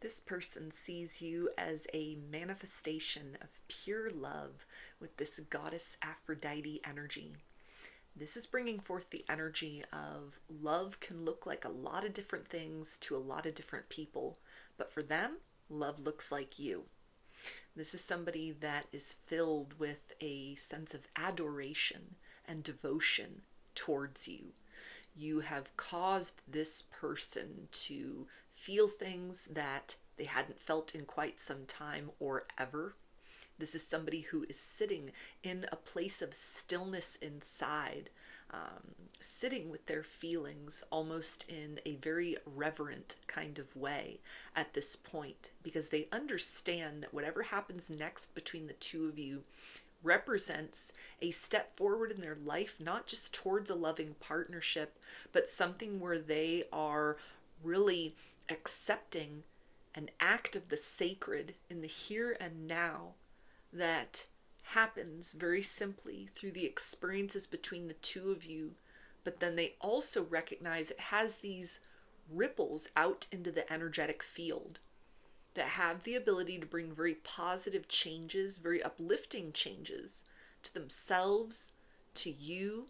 This person sees you as a manifestation of pure love with this goddess Aphrodite energy. This is bringing forth the energy of love can look like a lot of different things to a lot of different people, but for them, love looks like you. This is somebody that is filled with a sense of adoration and devotion towards you. You have caused this person to feel things that they hadn't felt in quite some time or ever. This is somebody who is sitting in a place of stillness inside, sitting with their feelings almost in a very reverent kind of way at this point, because they understand that whatever happens next between the two of you represents a step forward in their life, not just towards a loving partnership, but something where they are really accepting an act of the sacred in the here and now that happens very simply through the experiences between the two of you. But then they also recognize it has these ripples out into the energetic field that have the ability to bring very positive changes, very uplifting changes to themselves, to you,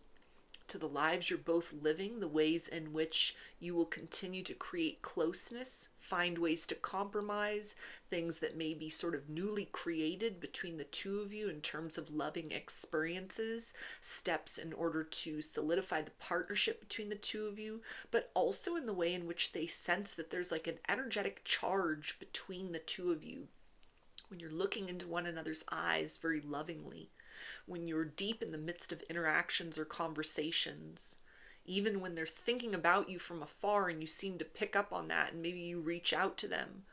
to the lives you're both living, the ways in which you will continue to create closeness, find ways to compromise, things that may be sort of newly created between the two of you in terms of loving experiences, steps in order to solidify the partnership between the two of you, but also in the way in which they sense that there's like an energetic charge between the two of you when you're looking into one another's eyes very lovingly, when you're deep in the midst of interactions or conversations, even when they're thinking about you from afar and you seem to pick up on that and maybe you reach out to them,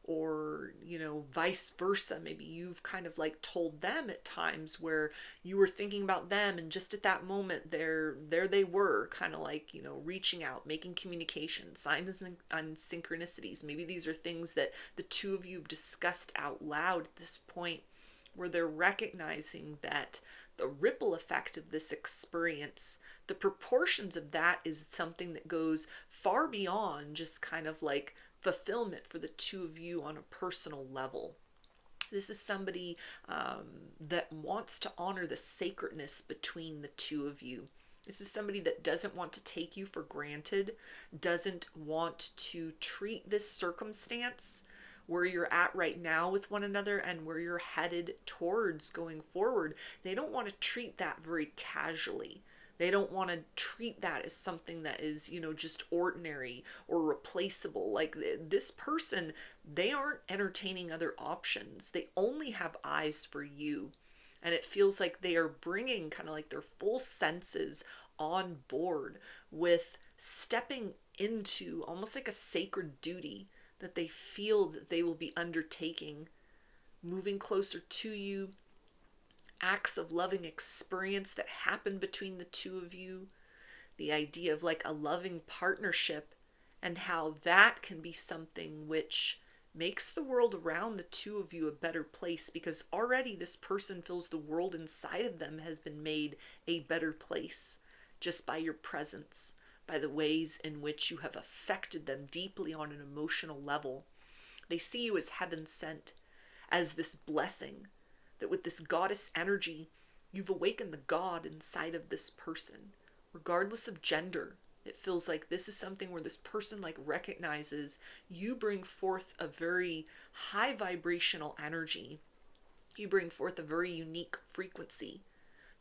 or vice versa, maybe you've kind of like told them at times where you were thinking about them and just at that moment there they were kind of like reaching out, making communication, signs and synchronicities. Maybe these are things that the two of you have discussed out loud at this point, where they're recognizing that the ripple effect of this experience, the proportions of that is something that goes far beyond just kind of like fulfillment for the two of you on a personal level. This is somebody that wants to honor the sacredness between the two of you. This is somebody that doesn't want to take you for granted, doesn't want to treat this circumstance where you're at right now with one another and where you're headed towards going forward. They don't want to treat that very casually. They don't want to treat that as something that is, just ordinary or replaceable. Like this person, they aren't entertaining other options. They only have eyes for you. And it feels like they are bringing kind of like their full senses on board with stepping into almost like a sacred duty that they feel that they will be undertaking, moving closer to you, acts of loving experience that happen between the two of you, the idea of like a loving partnership, and how that can be something which makes the world around the two of you a better place, because already this person feels the world inside of them has been made a better place just by your presence, by the ways in which you have affected them deeply on an emotional level. They see you as heaven sent, as this blessing, that with this goddess energy, you've awakened the God inside of this person, regardless of gender. It feels like this is something where this person like recognizes you bring forth a very high vibrational energy. You bring forth a very unique frequency.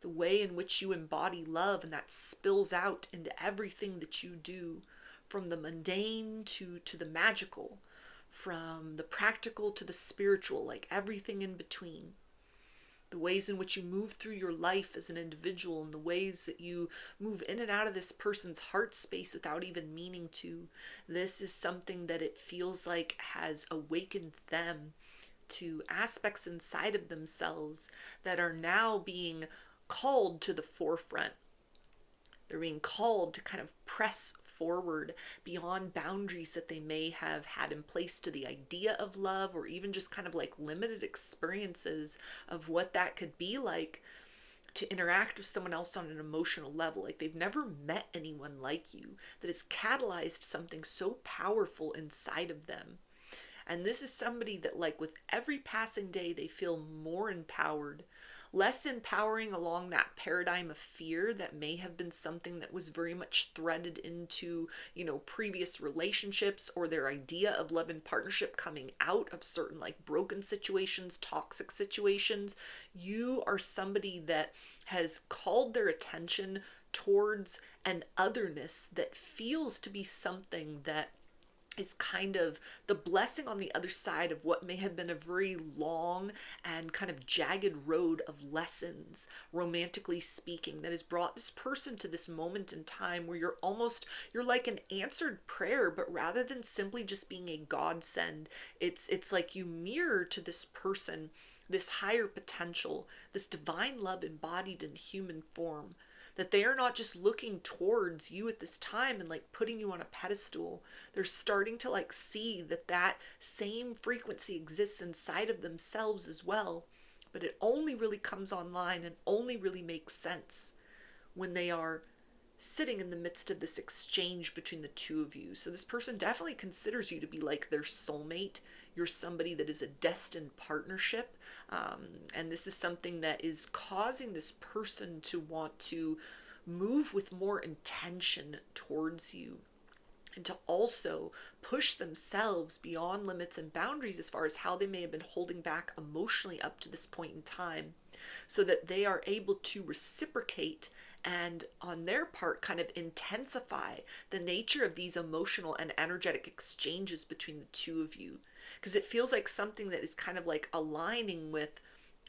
The way in which you embody love, and that spills out into everything that you do, from the mundane to the magical, from the practical to the spiritual, like everything in between. The ways in which you move through your life as an individual, and the ways that you move in and out of this person's heart space without even meaning to. This is something that it feels like has awakened them to aspects inside of themselves that are now being called to the forefront. They're being called to kind of press forward beyond boundaries that they may have had in place to the idea of love, or even just kind of like limited experiences of what that could be like to interact with someone else on an emotional level. Like they've never met anyone like you that has catalyzed something so powerful inside of them. And this is somebody that, like, with every passing day, they feel more empowered, less empowering along that paradigm of fear that may have been something that was very much threaded into, previous relationships, or their idea of love and partnership coming out of certain, like, broken situations, toxic situations. You are somebody that has called their attention towards an otherness that feels to be something that is kind of the blessing on the other side of what may have been a very long and kind of jagged road of lessons, romantically speaking, that has brought this person to this moment in time where you're like an answered prayer, but rather than simply just being a godsend, it's like you mirror to this person this higher potential, this divine love embodied in human form, that they are not just looking towards you at this time and like putting you on a pedestal. They're starting to like see that that same frequency exists inside of themselves as well, but it only really comes online and only really makes sense when they are sitting in the midst of this exchange between the two of you. So this person definitely considers you to be like their soulmate. You're somebody that is a destined partnership. And this is something that is causing this person to want to move with more intention towards you, and to also push themselves beyond limits and boundaries as far as how they may have been holding back emotionally up to this point in time, so that they are able to reciprocate and on their part kind of intensify the nature of these emotional and energetic exchanges between the two of you, because it feels like something that is kind of like aligning with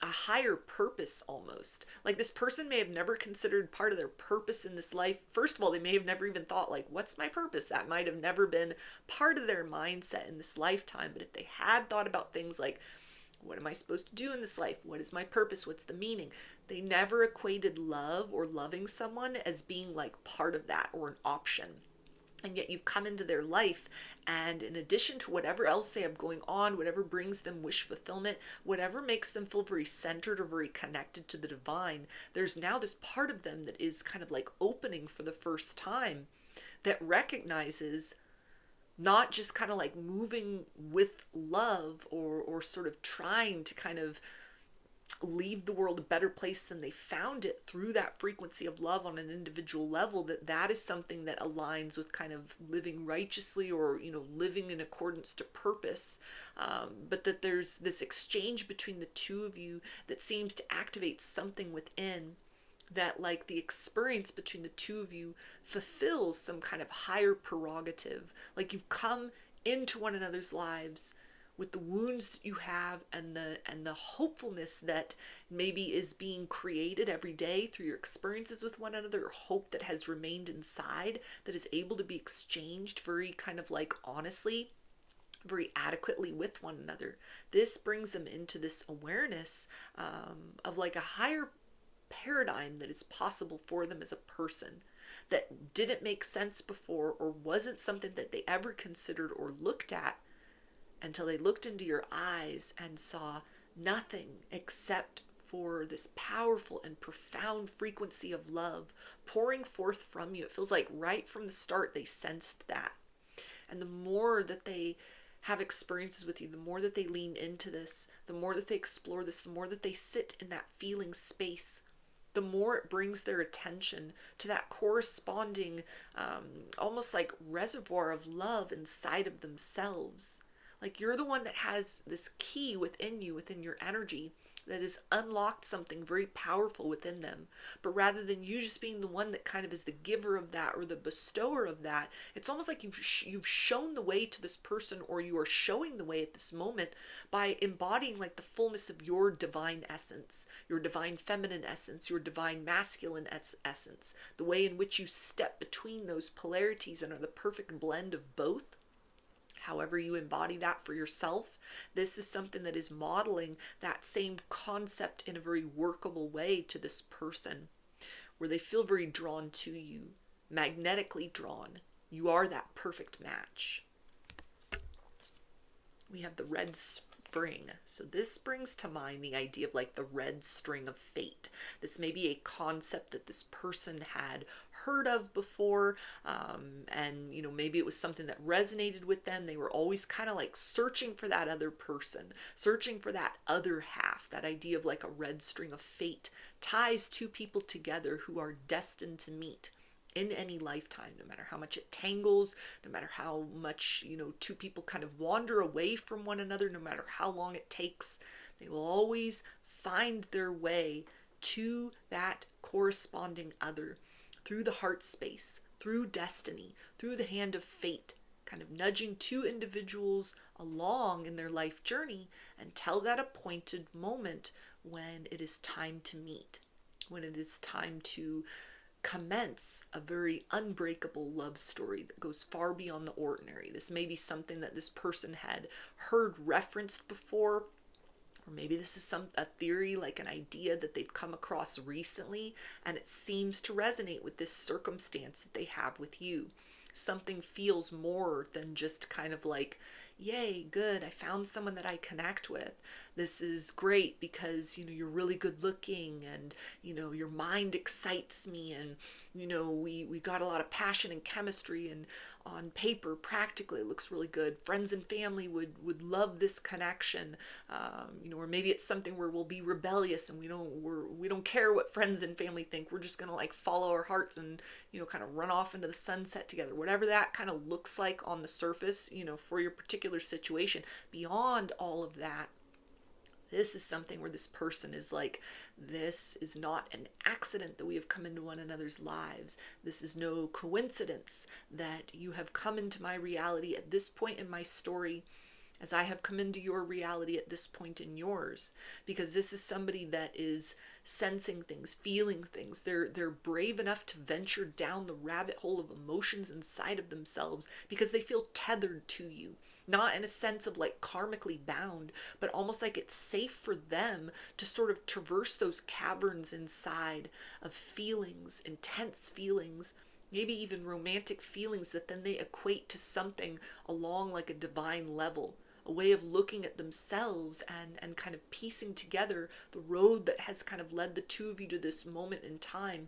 a higher purpose almost. Like this person may have never considered part of their purpose in this life. First of all, they may have never even thought like, what's my purpose? That might have never been part of their mindset in this lifetime. But if they had thought about things like, what am I supposed to do in this life? What is my purpose? What's the meaning? They never equated love or loving someone as being like part of that or an option. And yet you've come into their life, and in addition to whatever else they have going on, whatever brings them wish fulfillment, whatever makes them feel very centered or very connected to the divine, there's now this part of them that is kind of like opening for the first time, that recognizes not just kind of like moving with love or sort of trying to kind of leave the world a better place than they found it through that frequency of love on an individual level, that is something that aligns with kind of living righteously, or living in accordance to purpose, but that there's this exchange between the two of you that seems to activate something within, that like the experience between the two of you fulfills some kind of higher prerogative, like you've come into one another's lives with the wounds that you have, and the hopefulness that maybe is being created every day through your experiences with one another, or hope that has remained inside, that is able to be exchanged very kind of like honestly, very adequately with one another. This brings them into this awareness of like a higher paradigm that is possible for them as a person, that didn't make sense before, or wasn't something that they ever considered or looked at, until they looked into your eyes and saw nothing except for this powerful and profound frequency of love pouring forth from you. It feels like right from the start they sensed that. And the more that they have experiences with you, the more that they lean into this, the more that they explore this, the more that they sit in that feeling space, the more it brings their attention to that corresponding almost like reservoir of love inside of themselves. Like you're the one that has this key within you, within your energy, that has unlocked something very powerful within them. But rather than you just being the one that kind of is the giver of that or the bestower of that, it's almost like you've shown the way to this person, or you are showing the way at this moment by embodying like the fullness of your divine essence, your divine feminine essence, your divine masculine essence, the way in which you step between those polarities and are the perfect blend of both. However you embody that for yourself, this is something that is modeling that same concept in a very workable way to this person, where they feel very drawn to you, magnetically drawn. You are that perfect match. We have the red string. So this brings to mind the idea of like the red string of fate. This may be a concept that this person had heard of before, and maybe it was something that resonated with them. They were always kind of like searching for that other person, searching for that other half. That idea of like a red string of fate ties two people together who are destined to meet in any lifetime, no matter how much it tangles, no matter how much, two people kind of wander away from one another, no matter how long it takes, they will always find their way to that corresponding other through the heart space, through destiny, through the hand of fate, kind of nudging two individuals along in their life journey until that appointed moment when it is time to meet, when it is time to commence a very unbreakable love story that goes far beyond the ordinary. This may be something that this person had heard referenced before, or maybe this is a theory, like an idea that they've come across recently, and it seems to resonate with this circumstance that they have with you. Something feels more than just kind of like, yay, good, I found someone that I connect with. This is great because, you're really good looking, and, your mind excites me, and, we got a lot of passion and chemistry, and on paper, practically, it looks really good. Friends and family would love this connection, or maybe it's something where we'll be rebellious and we don't care what friends and family think. We're just gonna like follow our hearts and kind of run off into the sunset together. Whatever that kind of looks like on the surface, for your particular situation. Beyond all of that, this is something where this person is like, this is not an accident that we have come into one another's lives. This is no coincidence that you have come into my reality at this point in my story, as I have come into your reality at this point in yours. Because this is somebody that is sensing things, feeling things. They're brave enough to venture down the rabbit hole of emotions inside of themselves because they feel tethered to you. Not in a sense of like karmically bound, but almost like it's safe for them to sort of traverse those caverns inside of feelings, intense feelings, maybe even romantic feelings that then they equate to something along like a divine level, a way of looking at themselves and kind of piecing together the road that has kind of led the two of you to this moment in time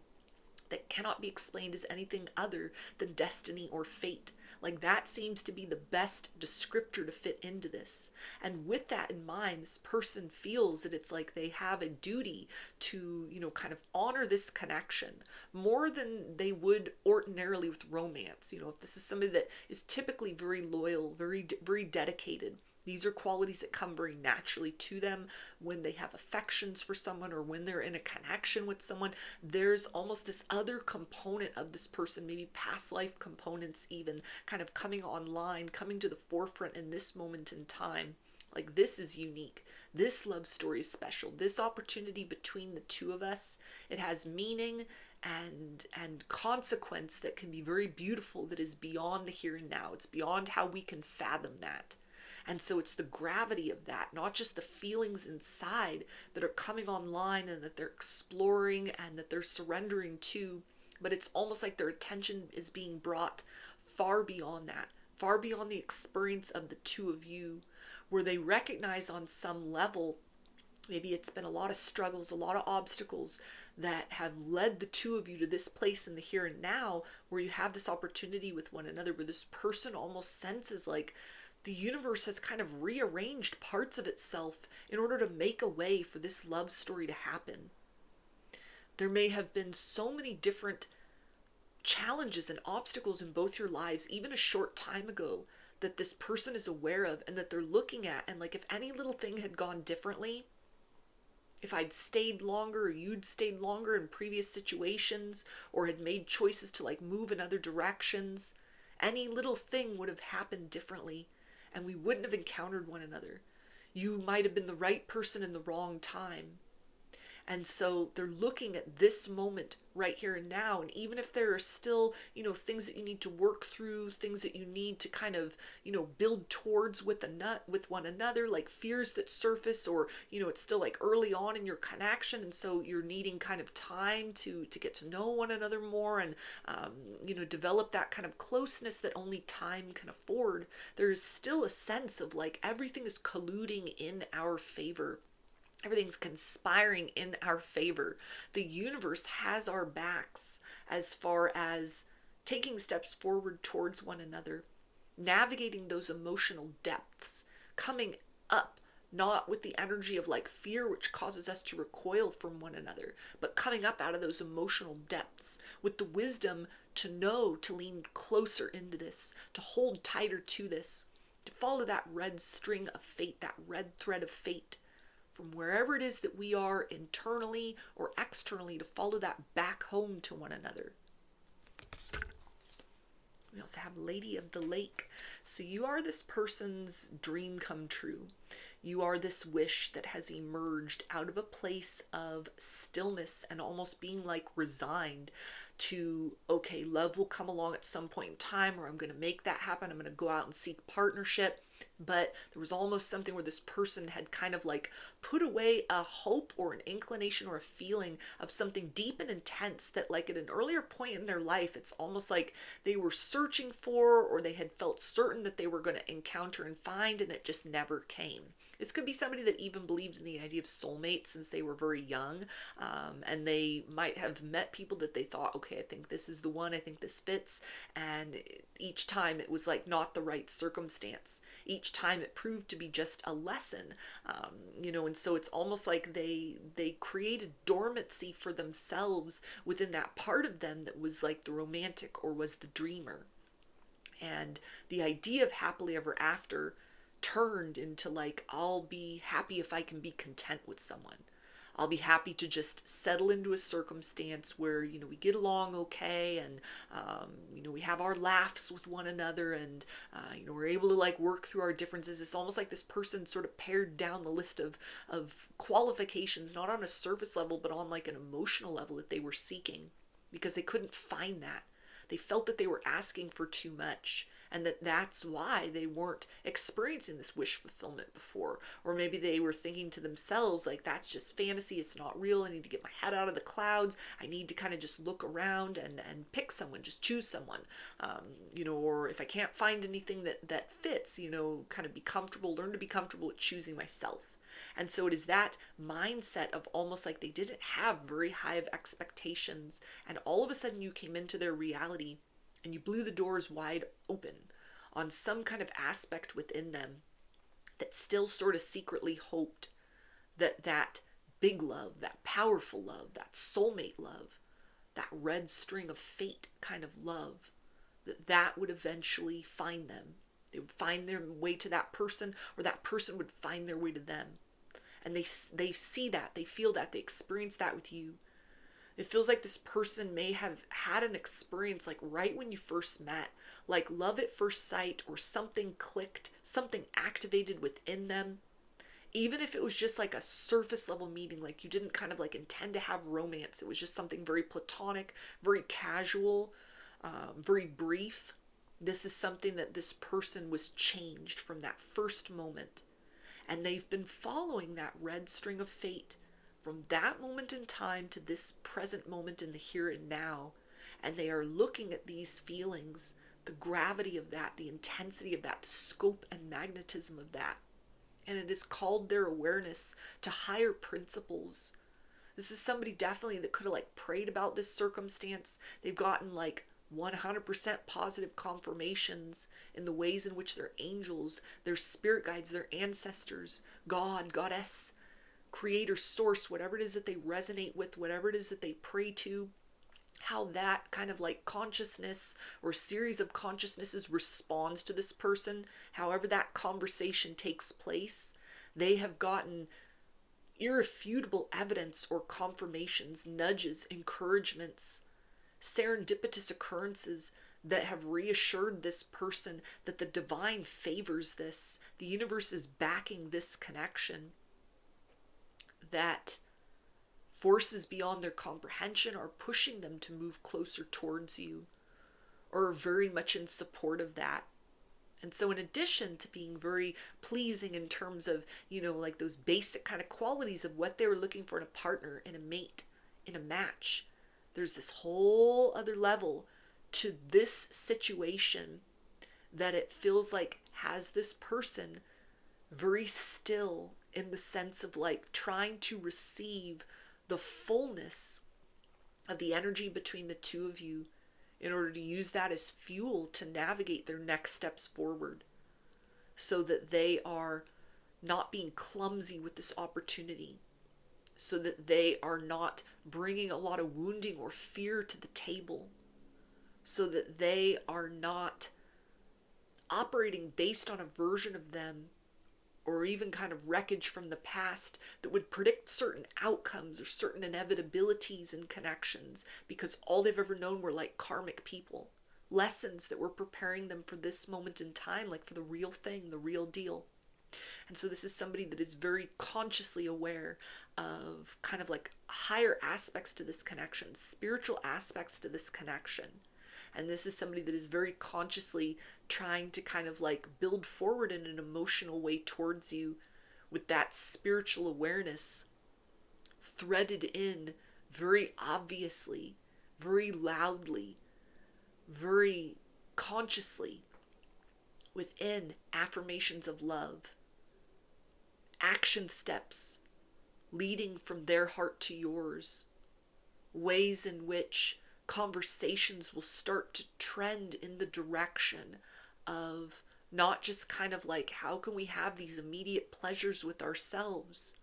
that cannot be explained as anything other than destiny or fate. Like that seems to be the best descriptor to fit into this. And with that in mind, this person feels that it's like they have a duty to, kind of honor this connection more than they would ordinarily with romance. If this is somebody that is typically very loyal, very dedicated, these are qualities that come very naturally to them when they have affections for someone or when they're in a connection with someone. There's almost this other component of this person, maybe past life components even, kind of coming online, coming to the forefront in this moment in time. Like, this is unique. This love story is special. This opportunity between the two of us, it has meaning and consequence that can be very beautiful, that is beyond the here and now. It's beyond how we can fathom that. And so it's the gravity of that, not just the feelings inside that are coming online and that they're exploring and that they're surrendering to, but it's almost like their attention is being brought far beyond that, far beyond the experience of the two of you, where they recognize on some level, maybe it's been a lot of struggles, a lot of obstacles that have led the two of you to this place in the here and now, where you have this opportunity with one another, where this person almost senses like, the universe has kind of rearranged parts of itself in order to make a way for this love story to happen. There may have been so many different challenges and obstacles in both your lives, even a short time ago, that this person is aware of and that they're looking at. And like, if any little thing had gone differently, if I'd stayed longer or you'd stayed longer in previous situations or had made choices to like move in other directions, any little thing would have happened differently. And we wouldn't have encountered one another. You might have been the right person in the wrong time. And so they're looking at this moment right here and now. And even if there are still, things that you need to work through, things that you need to kind of, build towards with one another, like fears that surface, or, it's still like early on in your connection. And so you're needing kind of time to get to know one another more, and, develop that kind of closeness that only time can afford. There is still a sense of like everything is colluding in our favor. Everything's conspiring in our favor. The universe has our backs as far as taking steps forward towards one another, navigating those emotional depths, coming up not with the energy of like fear, which causes us to recoil from one another, but coming up out of those emotional depths with the wisdom to know to lean closer into this, to hold tighter to this, to follow that red string of fate, that red thread of fate, from wherever it is that we are internally or externally, to follow that back home to one another. We also have Lady of the Lake. So you are this person's dream come true. You are this wish that has emerged out of a place of stillness and almost being like resigned to, okay, love will come along at some point in time, or I'm going to make that happen. I'm going to go out and seek partnership. But there was almost something where this person had kind of like put away a hope or an inclination or a feeling of something deep and intense that, like, at an earlier point in their life, it's almost like they were searching for, or they had felt certain that they were going to encounter and find, and it just never came. This could be somebody that even believes in the idea of soulmates since they were very young, and they might have met people that they thought, okay, I think this is the one, I think this fits, and each time it was like not the right circumstance. Each time it proved to be just a lesson, and so it's almost like they created dormancy for themselves within that part of them that was like the romantic or was the dreamer. And the idea of happily ever after turned into like, I'll be happy if I can be content with someone. I'll be happy to just settle into a circumstance where, we get along okay, and, we have our laughs with one another, and, we're able to like work through our differences. It's almost like this person sort of pared down the list of qualifications, not on a surface level, but on like an emotional level that they were seeking, because they couldn't find that. They felt that they were asking for too much, and that's why they weren't experiencing this wish fulfillment before. Or maybe they were thinking to themselves, like, that's just fantasy, it's not real, I need to get my head out of the clouds, I need to kind of just look around and pick someone, just choose someone, or if I can't find anything that fits, kind of be comfortable, learn to be comfortable with choosing myself. And so it is that mindset of almost like they didn't have very high of expectations, and all of a sudden you came into their reality and you blew the doors wide open on some kind of aspect within them that still sort of secretly hoped that big love, that powerful love, that soulmate love, that red string of fate kind of love, that would eventually find them. They would find their way to that person, or that person would find their way to them. And they see that, they feel that, they experience that with you. It feels like this person may have had an experience like right when you first met, like love at first sight, or something clicked, something activated within them. Even if it was just like a surface level meeting, like you didn't kind of like intend to have romance. It was just something very platonic, very casual, very brief. This is something that this person was changed from that first moment. And they've been following that red string of fate from that moment in time to this present moment in the here and now. And they are looking at these feelings, the gravity of that, the intensity of that, the scope and magnetism of that. And it has called their awareness to higher principles. This is somebody definitely that could have like prayed about this circumstance. They've gotten like 100% positive confirmations in the ways in which their angels, their spirit guides, their ancestors, God, Goddess, Creator, Source, whatever it is that they resonate with, whatever it is that they pray to, how that kind of like consciousness or series of consciousnesses responds to this person, however that conversation takes place, they have gotten irrefutable evidence or confirmations, nudges, encouragements, serendipitous occurrences that have reassured this person that the divine favors this, the universe is backing this connection, that forces beyond their comprehension are pushing them to move closer towards you, or are very much in support of that. And so in addition to being very pleasing in terms of, like those basic kind of qualities of what they were looking for in a partner, in a mate, in a match, there's this whole other level to this situation that it feels like has this person very still, in the sense of like trying to receive the fullness of the energy between the two of you in order to use that as fuel to navigate their next steps forward, so that they are not being clumsy with this opportunity, so that they are not bringing a lot of wounding or fear to the table, so that they are not operating based on a version of them or even kind of wreckage from the past that would predict certain outcomes or certain inevitabilities and connections, because all they've ever known were like karmic people, lessons that were preparing them for this moment in time, like for the real thing, the real deal. And so this is somebody that is very consciously aware of kind of like higher aspects to this connection, spiritual aspects to this connection. And this is somebody that is very consciously trying to kind of like build forward in an emotional way towards you, with that spiritual awareness threaded in very obviously, very loudly, very consciously within affirmations of love, action steps leading from their heart to yours, ways in which conversations will start to trend in the direction of not just kind of like, how can we have these immediate pleasures with ourselves,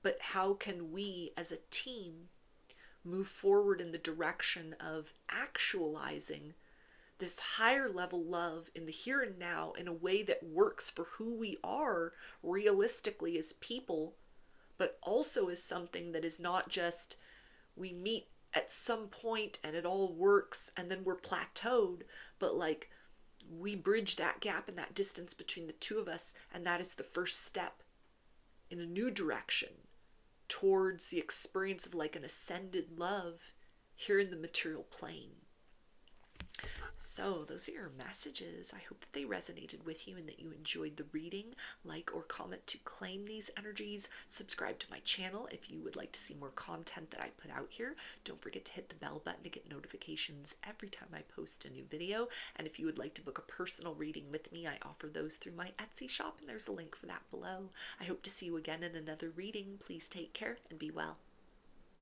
but how can we as a team move forward in the direction of actualizing this higher level love in the here and now in a way that works for who we are realistically as people, but also as something that is not just we meet at some point and it all works and then we're plateaued, but like we bridge that gap and that distance between the two of us, and that is the first step in a new direction towards the experience of like an ascended love here in the material plane. So those are your messages. I hope that they resonated with you and that you enjoyed the reading. Like or comment to claim these energies. Subscribe to my channel if you would like to see more content that I put out here. Don't forget to hit the bell button to get notifications every time I post a new video. And if you would like to book a personal reading with me, I offer those through my Etsy shop, and there's a link for that below. I hope to see you again in another reading. Please take care and be well.